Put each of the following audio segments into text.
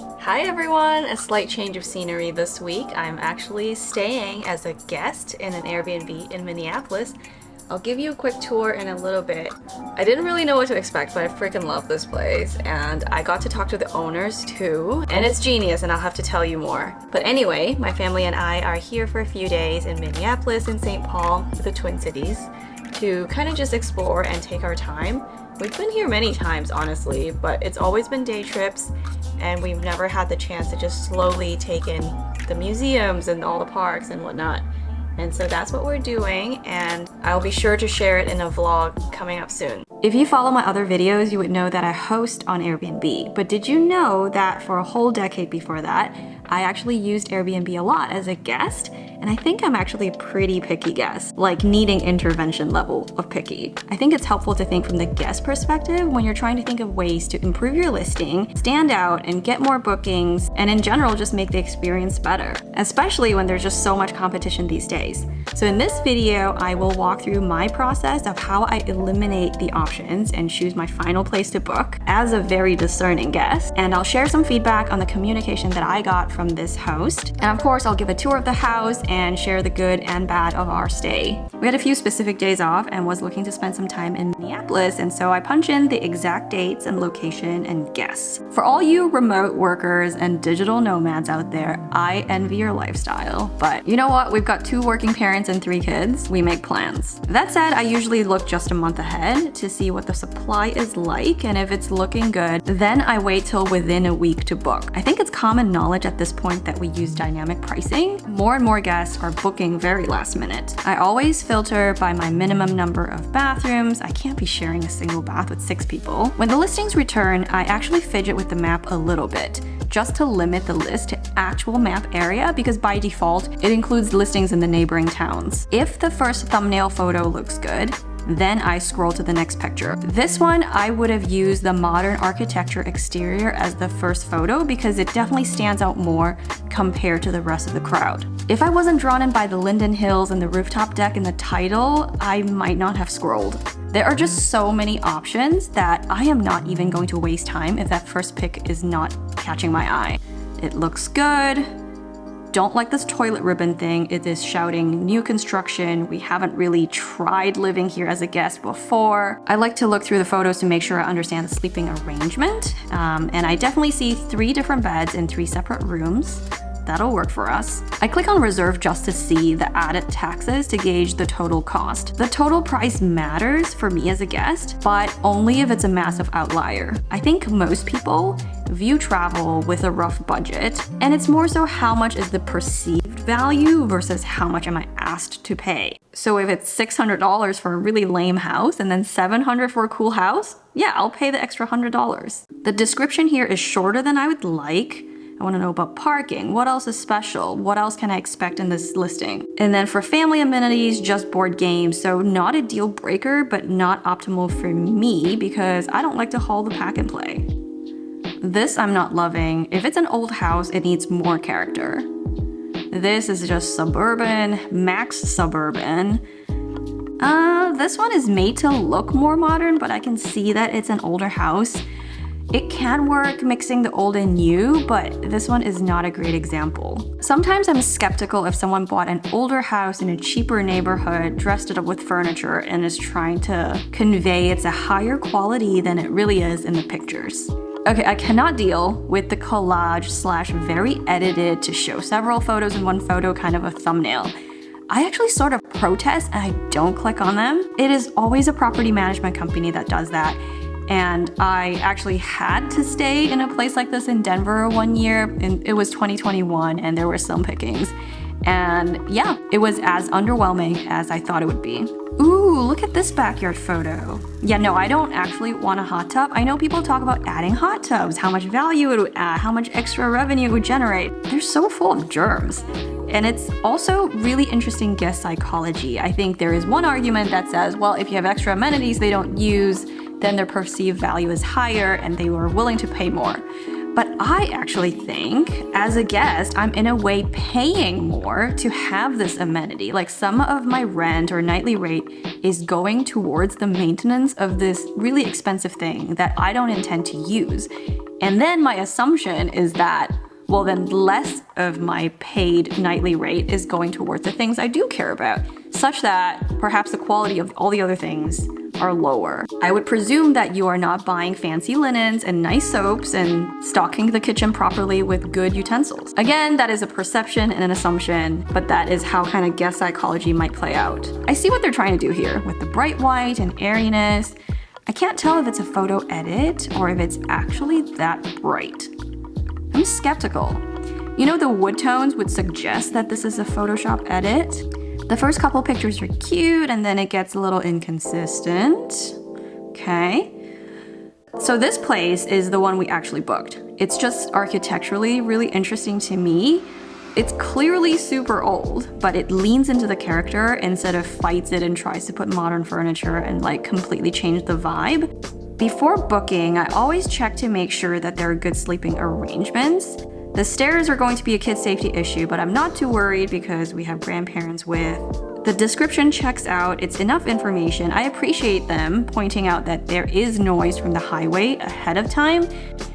Hi everyone! A slight change of scenery this week. I'm actually staying as a guest in an Airbnb in Minneapolis. I'll give you a quick tour in a little bit. I didn't really know what to expect, but I freaking love this place, and I got to talk to the owners too, and it's genius, and I'll have to tell you more. But anyway, my family and I are here for a few days in Minneapolis and St. Paul, the Twin Cities, to kind of just explore and take our time. We've been here many times, honestly, but it's always been day trips, and we've never had the chance to just slowly take in the museums and all the parks and whatnot. And so that's what we're doing, and I'll be sure to share it in a vlog coming up soon. If you follow my other videos, you would know that I host on Airbnb. But did you know that for a whole decade before that, I actually used Airbnb a lot as a guest? And I think I'm actually a pretty picky guest, like needing intervention level of picky. I think it's helpful to think from the guest perspective when you're trying to think of ways to improve your listing, stand out, and get more bookings, and in general, just make the experience better, especially when there's just so much competition these days. So in this video, I will walk through my process of how I eliminate the options and choose my final place to book as a very discerning guest. And I'll share some feedback on the communication that I got from this host. And of course, I'll give a tour of the house and share the good and bad of our stay. We had a few specific days off and was looking to spend some time in Minneapolis, and so I punch in the exact dates and location and guests. For all you remote workers and digital nomads out there, I envy your lifestyle. But you know what? We've got 2 working parents and 3 kids. We make plans. That said, I usually look just a month ahead to see what the supply is like, and if it's looking good, then I wait till within a week to book. I think it's common knowledge at this point that we use dynamic pricing. More and more guests are booking very last minute. I always filter by my minimum number of bathrooms. I can't be sharing a single bath with 6 people. When the listings return, I actually fidget with the map a little bit, just to limit the list to actual map area, because by default, it includes listings in the neighboring towns. If the first thumbnail photo looks good, then I scroll to the next picture. This one, I would have used the modern architecture exterior as the first photo because it definitely stands out more compared to the rest of the crowd. If I wasn't drawn in by the Linden Hills and the rooftop deck in the title, I might not have scrolled. There are just so many options that I am not even going to waste time if that first pic is not catching my eye. It looks good. Don't like this toilet ribbon thing. It is shouting new construction. We haven't really tried living here as a guest before. I like to look through the photos to make sure I understand the sleeping arrangement. And I definitely see 3 different beds in 3 separate rooms. That'll work for us. I click on reserve just to see the added taxes to gauge the total cost. The total price matters for me as a guest, but only if it's a massive outlier. I think most people view travel with a rough budget, and it's more so how much is the perceived value versus how much am I asked to pay. So if it's $600 for a really lame house and then $700 for a cool house, yeah, I'll pay the extra $100. The description here is shorter than I would like. I want to know about parking. What else is special? What else can I expect in this listing? And then for family amenities, just board games. So not a deal breaker, but not optimal for me because I don't like to haul the pack and play. This I'm not loving. If it's an old house, it needs more character. This is just suburban, max suburban. This one is made to look more modern, but I can see that it's an older house. It can work mixing the old and new, but this one is not a great example. Sometimes I'm skeptical if someone bought an older house in a cheaper neighborhood, dressed it up with furniture, and is trying to convey it's a higher quality than it really is in the pictures. Okay, I cannot deal with the collage / very edited to show several photos in one photo kind of a thumbnail. I actually sort of protest and I don't click on them. It is always a property management company that does that. And I actually had to stay in a place like this in Denver one year, and it was 2021, and there were some pickings. And yeah, it was as underwhelming as I thought it would be. Ooh, look at this backyard photo. Yeah, no, I don't actually want a hot tub. I know people talk about adding hot tubs, how much value it would add, how much extra revenue it would generate. They're so full of germs. And it's also really interesting guest psychology. I think there is one argument that says, well, if you have extra amenities they don't use, then their perceived value is higher and they were willing to pay more. But I actually think, as a guest, I'm in a way paying more to have this amenity. Like some of my rent or nightly rate is going towards the maintenance of this really expensive thing that I don't intend to use. And then my assumption is that, well, then less of my paid nightly rate is going towards the things I do care about, such that perhaps the quality of all the other things are lower. I would presume that you are not buying fancy linens and nice soaps and stocking the kitchen properly with good utensils. Again, that is a perception and an assumption, but that is how kind of guest psychology might play out. I see what they're trying to do here with the bright white and airiness. I can't tell if it's a photo edit or if it's actually that bright. I'm skeptical. You know, the wood tones would suggest that this is a Photoshop edit. The first couple pictures are cute and then it gets a little inconsistent. Okay. So this place is the one we actually booked. It's just architecturally really interesting to me. It's clearly super old, but it leans into the character instead of fights it and tries to put modern furniture and like completely change the vibe. Before booking, I always check to make sure that there are good sleeping arrangements. The stairs are going to be a kid safety issue, but I'm not too worried because we have grandparents with. The description checks out, it's enough information. I appreciate them pointing out that there is noise from the highway ahead of time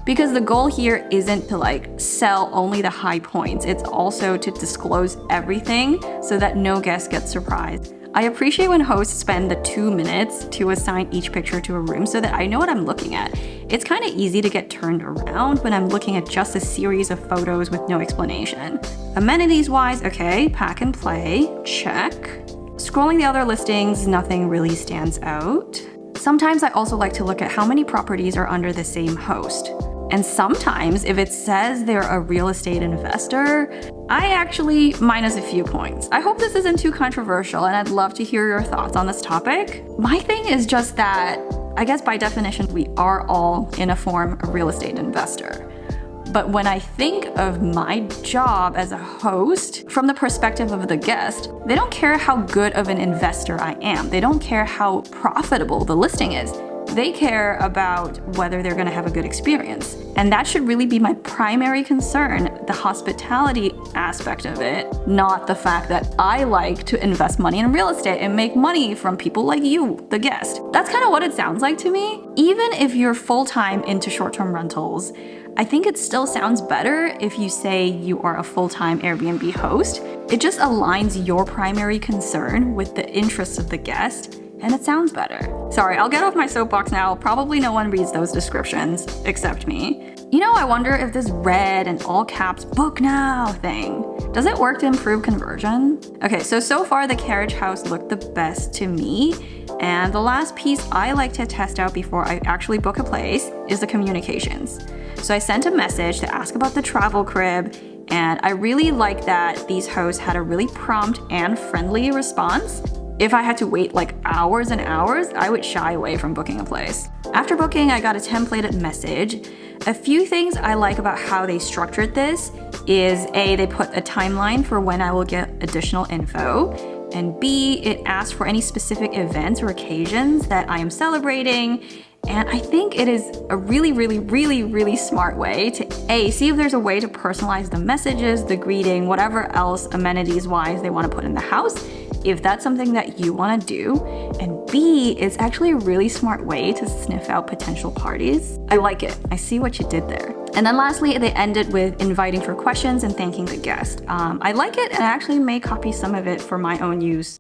because the goal here isn't to like sell only the high points. It's also to disclose everything so that no guest gets surprised. I appreciate when hosts spend the 2 minutes to assign each picture to a room so that I know what I'm looking at. It's kind of easy to get turned around when I'm looking at just a series of photos with no explanation. Amenities wise, okay, pack and play, check. Scrolling the other listings, nothing really stands out. Sometimes I also like to look at how many properties are under the same host. And sometimes if it says they're a real estate investor, I actually minus a few points. I hope this isn't too controversial and I'd love to hear your thoughts on this topic. My thing is just that, I guess by definition, we are all in a form a real estate investor. But when I think of my job as a host from the perspective of the guest, they don't care how good of an investor I am. They don't care how profitable the listing is. They care about whether they're gonna have a good experience. And that should really be my primary concern, the hospitality aspect of it, not the fact that I like to invest money in real estate and make money from people like you, the guest. That's kind of what it sounds like to me. Even if you're full-time into short-term rentals, I think it still sounds better if you say you are a full-time Airbnb host. It just aligns your primary concern with the interests of the guest, and it sounds better. Sorry, I'll get off my soapbox now. Probably no one reads those descriptions except me. You know, I wonder if this red and all caps book now thing, does it work to improve conversion? Okay, so far the carriage house looked the best to me. And the last piece I like to test out before I actually book a place is the communications. So I sent a message to ask about the travel crib, and I really like that these hosts had a really prompt and friendly response. If I had to wait like hours and hours, I would shy away from booking a place. After booking, I got a templated message. A few things I like about how they structured this is A, they put a timeline for when I will get additional info, and B, it asks for any specific events or occasions that I am celebrating. And I think it is a really smart way to A, see if there's a way to personalize the messages, the greeting, whatever else amenities-wise they want to put in the house, if that's something that you want to do. And B, it's actually a really smart way to sniff out potential parties. I like it. I see what you did there. And then lastly, they ended with inviting for questions and thanking the guest. I like it, and I actually may copy some of it for my own use.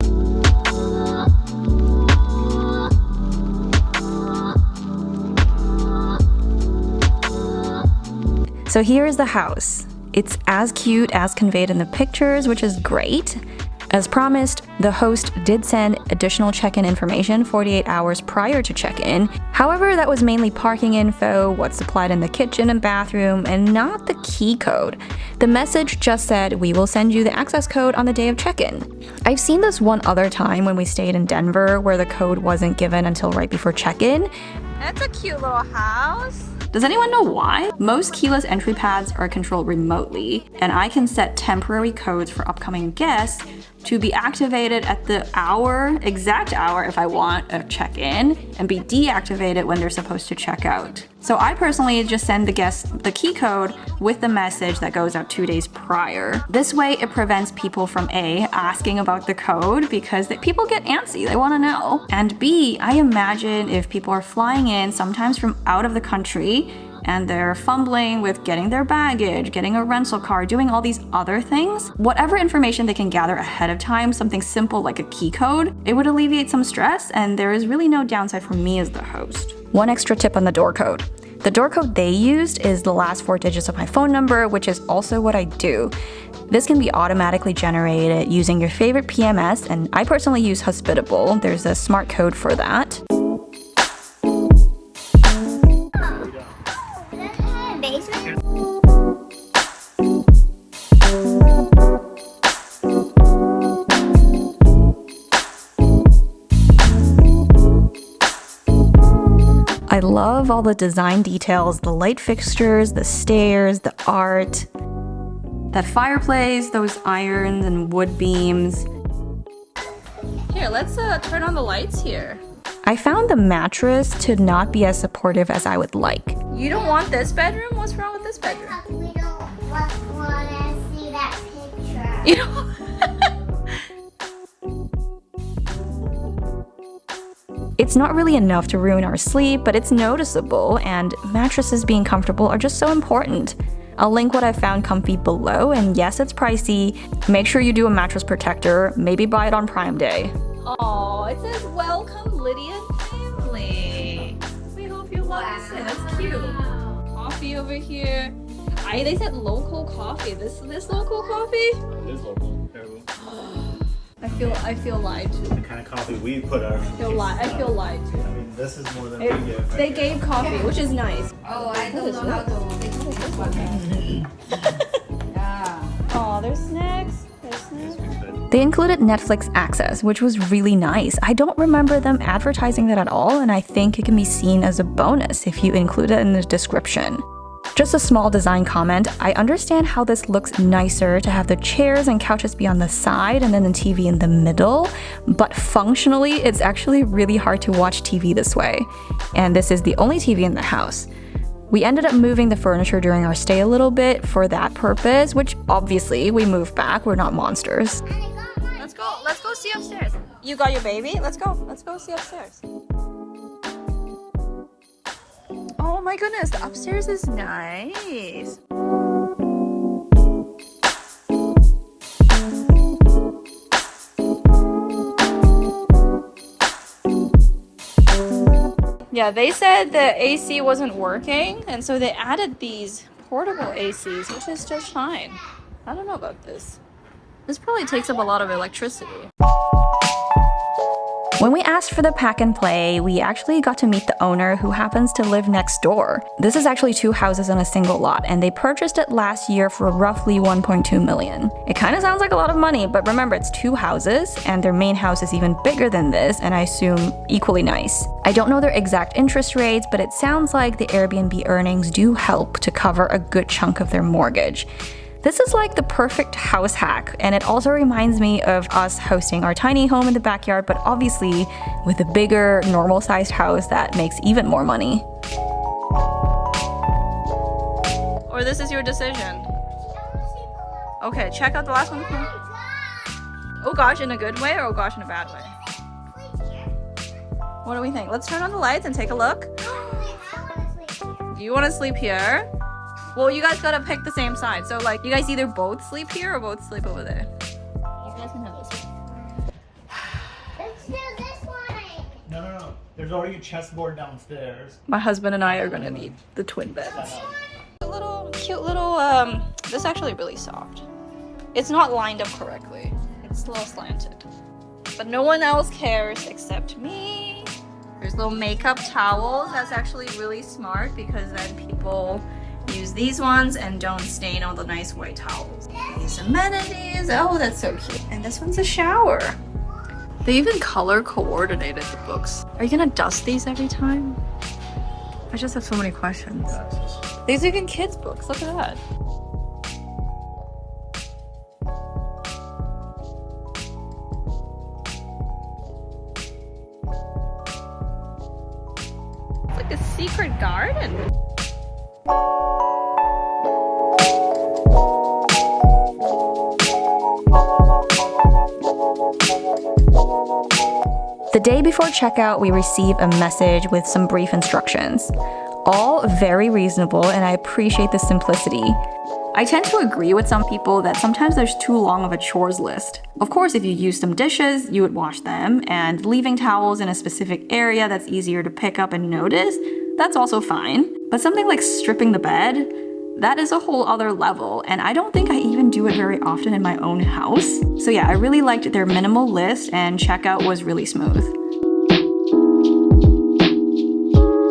So here is the house. It's as cute as conveyed in the pictures, which is great. As promised, the host did send additional check-in information 48 hours prior to check-in. However, that was mainly parking info, what's supplied in the kitchen and bathroom, and not the key code. The message just said, "We will send you the access code on the day of check-in." I've seen this one other time when we stayed in Denver where the code wasn't given until right before check-in. That's a cute little house. Does anyone know why? Most keyless entry pads are controlled remotely, and I can set temporary codes for upcoming guests, to be activated at the exact hour if I want a check-in, and be deactivated when they're supposed to check out. So I personally just send the guests the key code with the message that goes out 2 days prior. This way it prevents people from A, asking about the code because people get antsy, they want to know. And B, I imagine if people are flying in sometimes from out of the country and they're fumbling with getting their baggage, getting a rental car, doing all these other things, whatever information they can gather ahead of time, something simple like a key code, it would alleviate some stress, and there is really no downside for me as the host. One extra tip on the door code. The door code they used is the last 4 digits of my phone number, which is also what I do. This can be automatically generated using your favorite PMS, and I personally use Hospitable. There's a smart code for that. I love all the design details, the light fixtures, the stairs, the art, that fireplace, those irons and wood beams. Here, let's turn on the lights here. I found the mattress to not be as supportive as I would like. You don't want this bedroom? What's wrong with this bedroom? We don't want to see that picture. You know. It's not really enough to ruin our sleep, but it's noticeable, and mattresses being comfortable are just so important. I'll link what I found comfy below, and yes, it's pricey. Make sure you do a mattress protector, maybe buy it on Prime Day. Oh, it says welcome Lydia family. We hope you love this. That's cute. Coffee over here. They said local coffee. This local coffee? It is local. Terrible. I feel lied to. The kind of coffee we put our. I feel lied to. I mean, this is more than we give. They gave coffee, which is nice. Oh, I don't know how to fix this one. Yeah. Oh, there's snacks. They included Netflix access, which was really nice. I don't remember them advertising that at all, and I think it can be seen as a bonus if you include it in the description. Just a small design comment, I understand how this looks nicer to have the chairs and couches be on the side and then the TV in the middle, but functionally it's actually really hard to watch TV this way. And this is the only TV in the house. We ended up moving the furniture during our stay a little bit for that purpose, which obviously we moved back, we're not monsters. Let's go see upstairs. You got your baby? Let's go see upstairs. Oh my goodness, the upstairs is nice. Yeah, they said the AC wasn't working, and so they added these portable ACs, which is just fine. I don't know about this. This probably takes up a lot of electricity. When we asked for the pack and play, we actually got to meet the owner, who happens to live next door. This is actually 2 houses on a single lot, and they purchased it last year for roughly 1.2 million. It kind of sounds like a lot of money, but remember it's 2 houses, and their main house is even bigger than this, and I assume equally nice. I don't know their exact interest rates, but it sounds like the Airbnb earnings do help to cover a good chunk of their mortgage. This is like the perfect house hack, and it also reminds me of us hosting our tiny home in the backyard, but obviously with a bigger, normal-sized house that makes even more money. Or this is your decision. Okay, check out the last one. Oh gosh, in a good way, or oh gosh, in a bad way? What do we think? Let's turn on the lights and take a look. You want to sleep here? Well, you guys gotta pick the same side. So, like, you guys either both sleep here or both sleep over there. You guys can have this one. Let's do this one. No. There's already a chessboard downstairs. My husband and I are gonna need the twin beds. Cute little, this is actually really soft. It's not lined up correctly. It's a little slanted. But no one else cares except me. There's little makeup towels. That's actually really smart because then people use these ones and don't stain all the nice white towels. These amenities, oh that's so cute. And this one's a shower. They even color coordinated the books. Are you gonna dust these every time? I just have so many questions. These are even kids' books, look at that. garden. The day before checkout, we receive a message with some brief instructions. All very reasonable, and I appreciate the simplicity. I tend to agree with some people that sometimes there's too long of a chores list. Of course, if you use some dishes, you would wash them, and leaving towels in a specific area that's easier to pick up and notice, that's also fine. But something like stripping the bed, that is a whole other level, and I don't think I even do it very often in my own house. So yeah, I really liked their minimal list, and checkout was really smooth.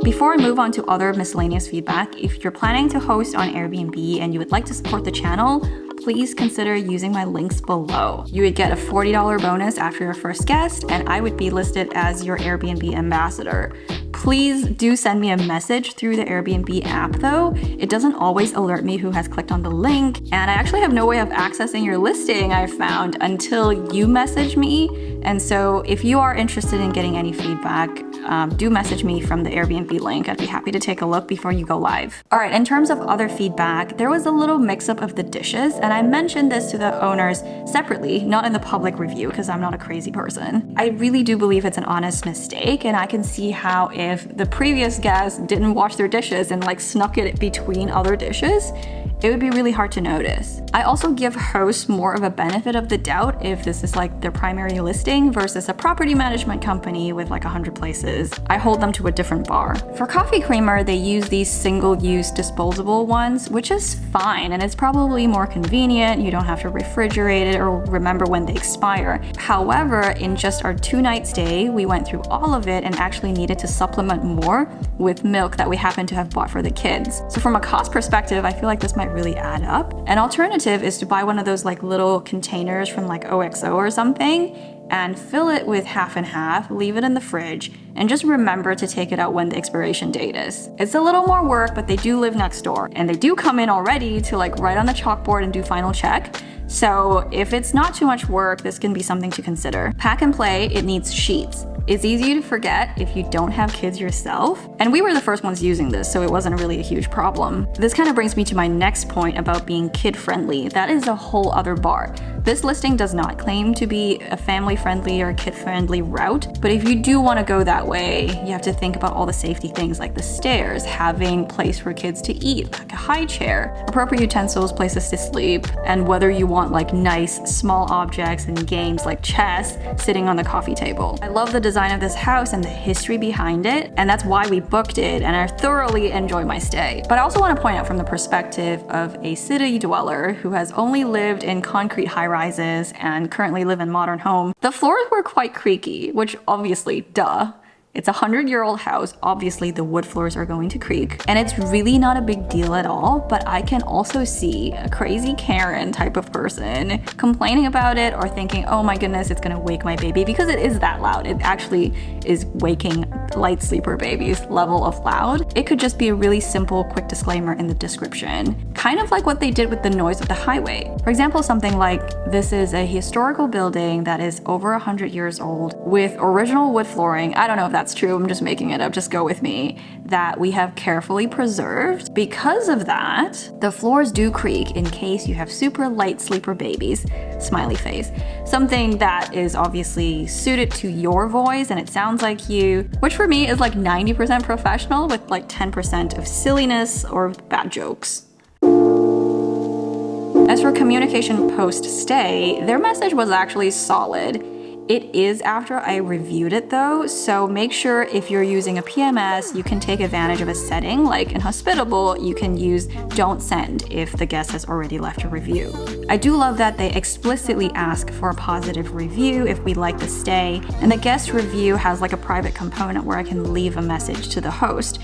Before I move on to other miscellaneous feedback, if you're planning to host on Airbnb and you would like to support the channel, please consider using my links below. You would get a $40 bonus after your first guest, and I would be listed as your Airbnb ambassador. Please do send me a message through the Airbnb app though. It doesn't always alert me who has clicked on the link, and I actually have no way of accessing your listing, I've found, until you message me. And so if you are interested in getting any feedback, do message me from the Airbnb link. I'd be happy to take a look before you go live. All right, in terms of other feedback, there was a little mix-up of the dishes, and I mentioned this to the owners separately, not in the public review, because I'm not a crazy person. I really do believe it's an honest mistake, and I can see how if the previous guest didn't wash their dishes and like snuck it between other dishes, it would be really hard to notice. I also give hosts more of a benefit of the doubt if this is like their primary listing versus a property management company with like 100 places. I hold them to a different bar. For coffee creamer, they use these single-use disposable ones, which is fine, and it's probably more convenient. You don't have to refrigerate it or remember when they expire. However, in just our 2-night stay, we went through all of it and actually needed to supplement more with milk that we happened to have bought for the kids. So from a cost perspective, I feel like this might really add up. An alternative is to buy one of those like little containers from like OXO or something and fill it with half and half, leave it in the fridge, and just remember to take it out when the expiration date is. It's a little more work, but they do live next door, and they do come in already to like write on the chalkboard and do final check. So if it's not too much work, this can be something to consider. Pack and play, it needs sheets. It's easy to forget if you don't have kids yourself, and we were the first ones using this, so it wasn't really a huge problem. This kind of brings me to my next point about being kid-friendly. That is a whole other bar. This listing does not claim to be a family-friendly or kid-friendly route, but if you do want to go that way, you have to think about all the safety things like the stairs, having place for kids to eat, like a high chair, appropriate utensils, places to sleep, and whether you want like nice small objects and games like chess sitting on the coffee table. I love the design of this house and the history behind it, and that's why we booked it, and I thoroughly enjoy my stay. But I also want to point out from the perspective of a city dweller who has only lived in concrete high-rises and currently live in modern home, the floors were quite creaky, which obviously, duh. It's a 100-year-old house, obviously the wood floors are going to creak, and it's really not a big deal at all, but I can also see a crazy Karen type of person complaining about it or thinking, oh my goodness, it's gonna wake my baby, because it is that loud. It actually is waking light sleeper babies level of loud. It could just be a really simple, quick disclaimer in the description, kind of like what they did with the noise of the highway. For example, something like, this is a historical building that is over 100 years old with original wood flooring. I don't know if that's true, I'm just making it up, just go with me, that we have carefully preserved. Because of that, the floors do creak in case you have super light sleeper babies, smiley face. Something that is obviously suited to your voice and it sounds like you, which for me is like 90% professional with like 10% of silliness or bad jokes. As for communication post-stay, their message was actually solid. It is after I reviewed it though, so make sure if you're using a PMS, you can take advantage of a setting like in Hospitable, you can use don't send if the guest has already left a review. I do love that they explicitly ask for a positive review if we like the stay, and the guest review has like a private component where I can leave a message to the host.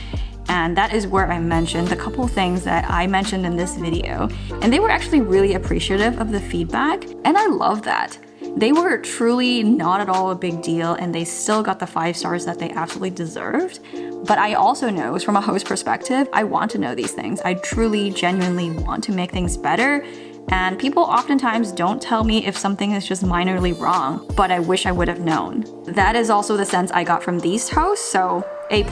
And that is where I mentioned the couple things that I mentioned in this video, and they were actually really appreciative of the feedback, and I love that. They were truly not at all a big deal, and they still got the 5 stars that they absolutely deserved. But I also know, from a host perspective, I want to know these things. I truly, genuinely want to make things better. And people oftentimes don't tell me if something is just minorly wrong, but I wish I would have known. That is also the sense I got from these hosts, so A+.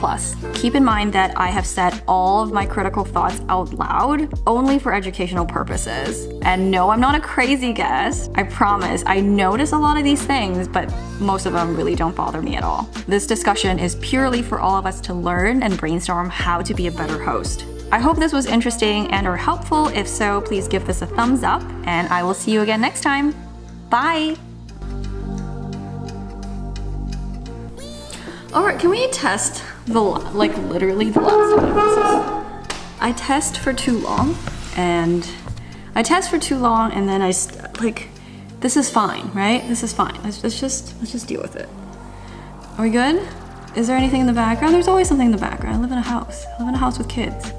Keep in mind that I have said all of my critical thoughts out loud, only for educational purposes. And no, I'm not a crazy guest. I promise, I notice a lot of these things, but most of them really don't bother me at all. This discussion is purely for all of us to learn and brainstorm how to be a better host. I hope this was interesting and or helpful. If so, please give this a thumbs up, and I will see you again next time. Bye! Alright, can we test literally the last time? I test for too long, and then this is fine, right? This is fine. Let's just deal with it. Are we good? Is there anything in the background? There's always something in the background. I live in a house with kids.